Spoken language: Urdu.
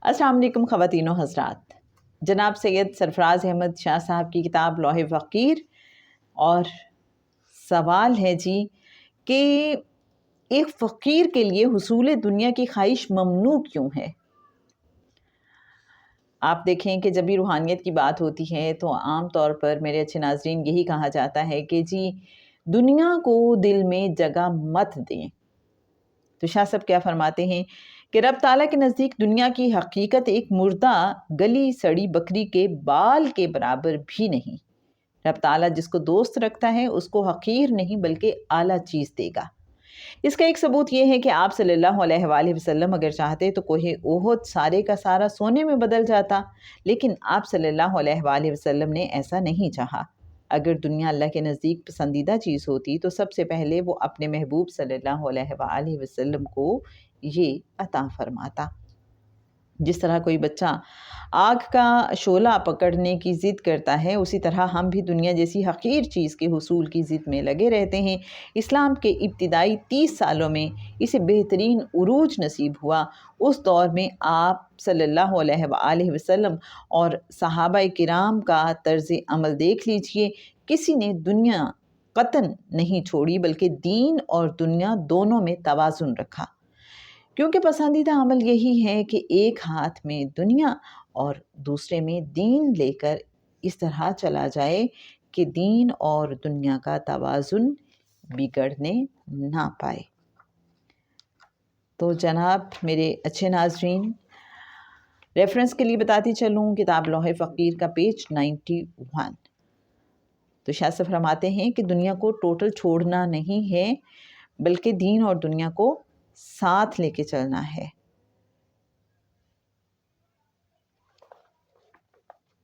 السلام علیکم خواتین و حضرات، جناب سید سرفراز احمد شاہ صاحب کی کتاب لوح فقیر، اور سوال ہے جی کہ ایک فقیر کے لیے حصول دنیا کی خواہش ممنوع کیوں ہے؟ آپ دیکھیں کہ جب بھی روحانیت کی بات ہوتی ہے تو عام طور پر میرے اچھے ناظرین یہی کہا جاتا ہے کہ جی دنیا کو دل میں جگہ مت دیں۔ تو شاہ صاحب کیا فرماتے ہیں کہ رب تعالیٰ کے نزدیک دنیا کی حقیقت ایک مردہ گلی سڑی بکری کے بال کے برابر بھی نہیں۔ رب تعالیٰ جس کو دوست رکھتا ہے اس کو حقیر نہیں بلکہ اعلیٰ چیز دے گا۔ اس کا ایک ثبوت یہ ہے کہ آپ صلی اللہ علیہ وآلہ وسلم اگر چاہتے تو کوہ احد سارے کا سارا سونے میں بدل جاتا، لیکن آپ صلی اللہ علیہ وآلہ وسلم نے ایسا نہیں چاہا۔ اگر دنیا اللہ کے نزدیک پسندیدہ چیز ہوتی تو سب سے پہلے وہ اپنے محبوب صلی اللہ علیہ وآلہ وسلم کو یہ عطا فرماتا۔ جس طرح کوئی بچہ آگ کا شعلہ پکڑنے کی ضد کرتا ہے، اسی طرح ہم بھی دنیا جیسی حقیر چیز کے حصول کی ضد میں لگے رہتے ہیں۔ اسلام کے ابتدائی 30 سالوں میں اسے بہترین عروج نصیب ہوا۔ اس دور میں آپ صلی اللہ علیہ وآلہ وسلم اور صحابہ کرام کا طرز عمل دیکھ لیجئے۔ کسی نے دنیا قطعاً نہیں چھوڑی بلکہ دین اور دنیا دونوں میں توازن رکھا، کیونکہ پسندیدہ عمل یہی ہے کہ ایک ہاتھ میں دنیا اور دوسرے میں دین لے کر اس طرح چلا جائے کہ دین اور دنیا کا توازن بگڑنے نہ پائے۔ تو جناب میرے اچھے ناظرین، ریفرنس کے لیے بتاتی چلوں کتاب لوح فقیر کا پیج 91۔ تو شاہ صاحب فرماتے ہیں کہ دنیا کو ٹوٹل چھوڑنا نہیں ہے بلکہ دین اور دنیا کو ساتھ لے کے چلنا ہے۔